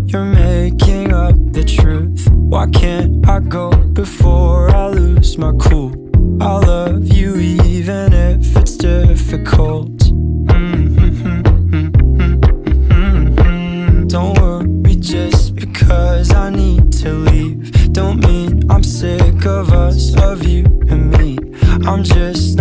you're making up the truth. Why can't I go before I lose my cool? I love you even if it's difficult. Don't worry just because I need to leave. Don't mean I'm sick of us, of you and me. I'm just